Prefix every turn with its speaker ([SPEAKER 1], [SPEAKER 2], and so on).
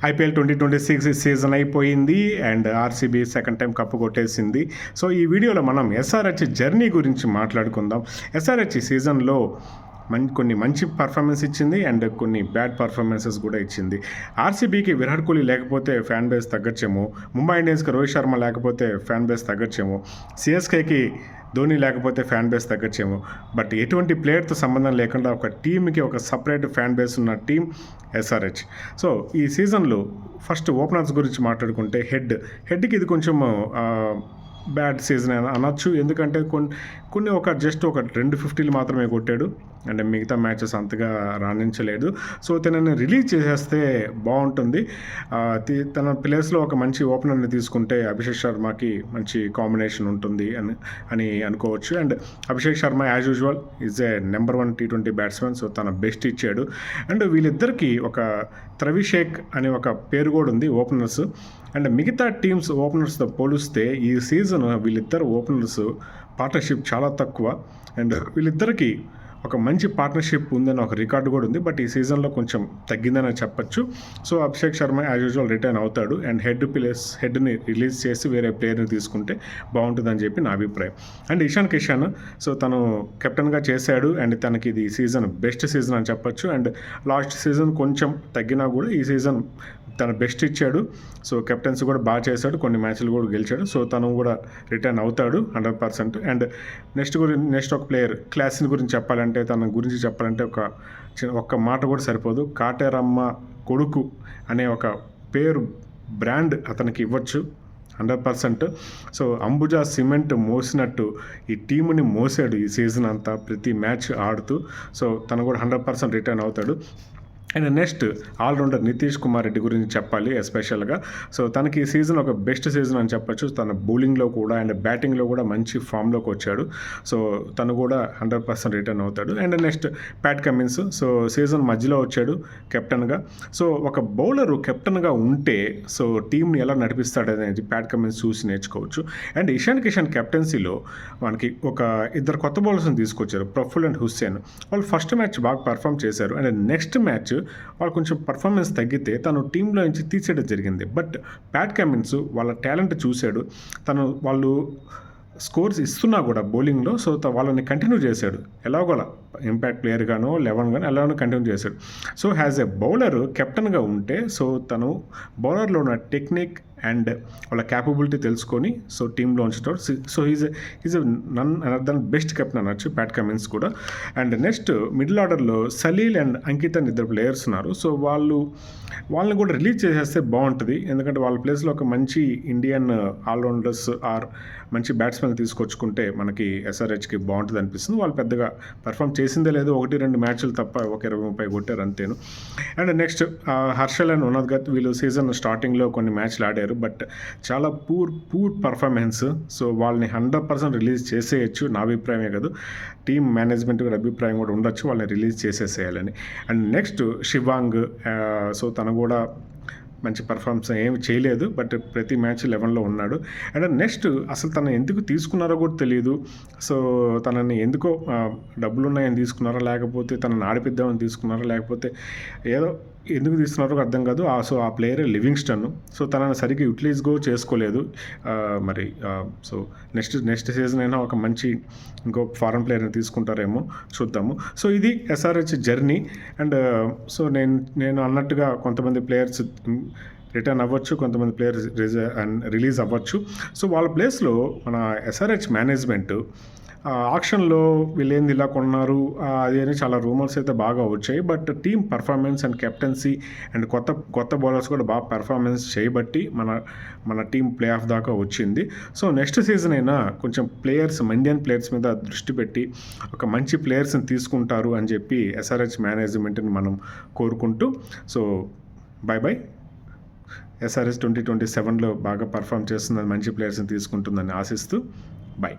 [SPEAKER 1] IPL 2026 season అయిపోయింది and RCB second time cup కొట్టేసింది. So ఈ వీడియోలో మనం ఎస్ఆర్హెచ్ జర్నీ గురించి మాట్లాడుకుందాం. ఎస్ఆర్హెచ్ ఈ సీజన్లో కొన్ని మంచి పర్ఫార్మెన్స్ ఇచ్చింది అండ్ కొన్ని బ్యాడ్ పర్ఫార్మెన్సెస్ కూడా ఇచ్చింది. ఆర్సీబీకి విరాట్ కోహ్లీ లేకపోతే ఫ్యాన్ బేస్ తగ్గచ్చేమో, ముంబై ఇండియన్స్కి రోహిత్ శర్మ లేకపోతే ఫ్యాన్ బేస్ తగ్గచ్చేమో, సిఎస్కేకి ధోని లేకపోతే ఫ్యాన్ బేస్ తగ్గచ్చేమో. బట్ ఎటువంటి ప్లేయర్తో సంబంధం లేకుండా ఒక టీంకి ఒక సపరేట్ ఫ్యాన్ బేస్ ఉన్న టీం ఎస్ఆర్హెచ్. సో ఈ సీజన్లో ఫస్ట్ ఓపెనర్స్ గురించి మాట్లాడుకుంటే హెడ్కి ఇది కొంచెం బ్యాడ్ సీజన్ అనొచ్చు. ఎందుకంటే కొన్ని ఒక 250 మాత్రమే కొట్టాడు అండ్ మిగతా మ్యాచెస్ అంతగా రాణించలేదు. సో తనని రిలీజ్ చేసేస్తే బాగుంటుంది. తన ప్లేస్లో ఒక మంచి ఓపెనర్ని తీసుకుంటే అభిషేక్ శర్మకి మంచి కాంబినేషన్ ఉంటుంది అని అనుకోవచ్చు. And Abhishek Sharma as usual is a number 1 T20 batsmen. So తన బెస్ట్ ఇచ్చాడు. అండ్ వీళ్ళిద్దరికీ ఒక త్రవిషేక్ అనే ఒక పేరు కూడా ఉంది ఓపెనర్స్. అండ్ మిగతా టీమ్స్ ఓపెనర్స్తో పోలిస్తే ఈ సీజన్ వీళ్ళిద్దరు ఓపెనర్స్ పార్ట్నర్షిప్ చాలా తక్కువ. అండ్ వీళ్ళిద్దరికీ ఒక మంచి పార్ట్నర్షిప్ ఉందని ఒక రికార్డు కూడా ఉంది. బట్ ఈ సీజన్లో కొంచెం తగ్గిందని చెప్పచ్చు. So Abhishek Sharma as usual return అవుతాడు అండ్ హెడ్ని రిలీజ్ చేసి వేరే ప్లేయర్ని తీసుకుంటే బాగుంటుందని చెప్పి నా అభిప్రాయం. అండ్ ఇషాన్ కిషన్, సో తను కెప్టెన్గా చేశాడు అండ్ తనకి ఇది సీజన్ బెస్ట్ సీజన్ అని చెప్పచ్చు. అండ్ లాస్ట్ సీజన్ కొంచెం తగ్గినా కూడా ఈ సీజన్ తన బెస్ట్ ఇచ్చాడు. సో కెప్టెన్సీ కూడా బాగా చేశాడు, కొన్ని మ్యాచ్లు కూడా గెలిచాడు. సో తను కూడా రిటర్న్ అవుతాడు 100%. అండ్ నెక్స్ట్ ఒక ప్లేయర్ క్లాసిన్ గురించి చెప్పాలంటే, తన గురించి చెప్పాలంటే ఒక్క మాట కూడా సరిపోదు. కాటేరమ్మ కొడుకు అనే ఒక పేరు బ్రాండ్ అతనికి ఇవ్వచ్చు 100%. సో అంబుజా సిమెంట్ మోసినట్టు ఈ టీముని మోసాడు ఈ సీజన్ అంతా, ప్రతి మ్యాచ్ ఆడుతూ. సో తను కూడా 100% రిటర్న్ అవుతాడు. And next all-rounder Nitish Kumar Reddy గురించి చెప్పాలి ఎస్పెషల్గా. సో తనకి ఈ సీజన్ ఒక బెస్ట్ సీజన్ అని చెప్పచ్చు. తన బౌలింగ్లో కూడా అండ్ బ్యాటింగ్లో కూడా మంచి ఫామ్లోకి వచ్చాడు. సో తను కూడా 100% రిటర్న్ అవుతాడు. And next Pat Cummins. So season మధ్యలో వచ్చాడు కెప్టెన్గా. సో ఒక బౌలరు కెప్టెన్గా ఉంటే సో టీంని ఎలా నడిపిస్తాడు అనేది ప్యాట్ కమిన్స్ చూసి నేర్చుకోవచ్చు. అండ్ ఇషాన్ కిషన్ కెప్టెన్సీలో మనకి ఒక ఇద్దరు కొత్త బౌలర్స్ని తీసుకొచ్చారు, ప్రఫుల్ అండ్ హుస్సేన్. వాళ్ళు ఫస్ట్ మ్యాచ్ బాగా పర్ఫామ్ చేశారు. అండ్ నెక్స్ట్ మ్యాచ్ వాళ్ళు కొంచెం పర్ఫార్మెన్స్ తగ్గితే తను టీంలో నుంచి తీసేయడం జరిగింది. బట్ ప్యాట్ కమిన్స్ వాళ్ళ టాలెంట్ చూశాడు. వాళ్ళు స్కోర్స్ ఇస్తున్నా కూడా బౌలింగ్లో, సో వాళ్ళని కంటిన్యూ చేశాడు. ఎలాగోలా ఇంపాక్ట్ ప్లేయర్గానో 11 గానో ఎలాగో కంటిన్యూ చేశాడు. సో హ్యాజ్ ఎ బౌలర్ కెప్టెన్గా ఉంటే సో తను బౌలర్లో ఉన్న టెక్నిక్ అండ్ వాళ్ళ క్యాపబిలిటీ తెలుసుకొని సో టీంలో ఉంచుతాడు. So is none another best captain అనొచ్చు ప్యాట్ కమిన్స్ కూడా. అండ్ నెక్స్ట్ మిడిల్ ఆర్డర్లో సలీల్ అండ్ అంకిత్ అని ఇద్దరు ప్లేయర్స్ ఉన్నారు. సో వాళ్ళని కూడా రిలీజ్ చేసేస్తే బాగుంటుంది. ఎందుకంటే వాళ్ళ ప్లేస్లో ఒక మంచి ఇండియన్ ఆల్రౌండర్స్ ఆర్ మంచి బ్యాట్స్మెన్ తీసుకొచ్చుకుంటే మనకి ఎస్ఆర్హెచ్కి బాగుంటుంది అనిపిస్తుంది. వాళ్ళు పెద్దగా పర్ఫామ్ చేసిందే లేదు, 1-2 మ్యాచ్లు తప్ప ఒక 20-30 కొట్టారు అంతేను. And next Harshal and Unadkat, వీళ్ళు సీజన్ స్టార్టింగ్లో కొన్ని మ్యాచ్లు ఆడారు. బట్ చాలా పూర్ పర్ఫార్మెన్స్. సో వాళ్ళని 100% రిలీజ్ చేసేయచ్చు, నా అభిప్రాయమే కాదు, టీమ్ మేనేజ్మెంట్ కూడా అభిప్రాయం కూడా ఉండొచ్చు, వాళ్ళని రిలీజ్ చేసేసేయాలని. అండ్ నెక్స్ట్ శివాంగ్, సో తను కూడా మంచి పర్ఫార్మెన్స్ ఏమి చేయలేదు, బట్ ప్రతి మ్యాచ్ 11లో ఉన్నాడు. అండ్ నెక్స్ట్ అసలు తను ఎందుకు తీసుకున్నారో కూడా తెలియదు. సో తనని ఎందుకో డబ్బులు ఉన్నాయని తీసుకున్నారా, లేకపోతే తనని ఆడిపిద్దామని తీసుకున్నారా, లేకపోతే ఏదో ఎందుకు తీసుకున్నారో అర్థం కాదు. సో ఆ ప్లేయర్ లివింగ్స్టన్. సో తనని సరిగ్గా యూటిలైజ్ చేసుకోలేదు. మరి సో నెక్స్ట్ సీజన్ అయినా ఒక మంచి ఇంకో ఫారెన్ ప్లేయర్ని తీసుకుంటారేమో, చూద్దాము. సో ఇది ఎస్ఆర్హెచ్ జర్నీ. అండ్ సో నేను అన్నట్టుగా కొంతమంది ప్లేయర్స్ రిటర్న్ అవ్వచ్చు, కొంతమంది ప్లేయర్స్ రిలీజ్ అవ్వచ్చు. సో వాళ్ళ ప్లేస్లో మన ఎస్ఆర్హెచ్ మేనేజ్మెంట్ ఆక్షన్లో వీళ్ళేంది ఇలా కొన్నారు అది అని చాలా రూమర్స్ అయితే బాగా వచ్చాయి. But team performance and captaincy and కొత్త బౌలర్స్ కూడా బాగా పర్ఫార్మెన్స్ చేయబట్టి మన టీం ప్లే ఆఫ్ దాకా వచ్చింది. సో నెక్స్ట్ సీజన్ అయినా కొంచెం ఇండియన్ ప్లేయర్స్ మీద దృష్టి పెట్టి ఒక మంచి ప్లేయర్స్ని తీసుకుంటారు అని చెప్పి ఎస్ఆర్హెచ్ మేనేజ్మెంట్ని మనం కోరుకుంటూ, సో బై ఎస్ఆర్హెచ్ 2027లో బాగా పర్ఫామ్ చేస్తుందని, మంచి ప్లేయర్స్ని తీసుకుంటుందని ఆశిస్తూ బై.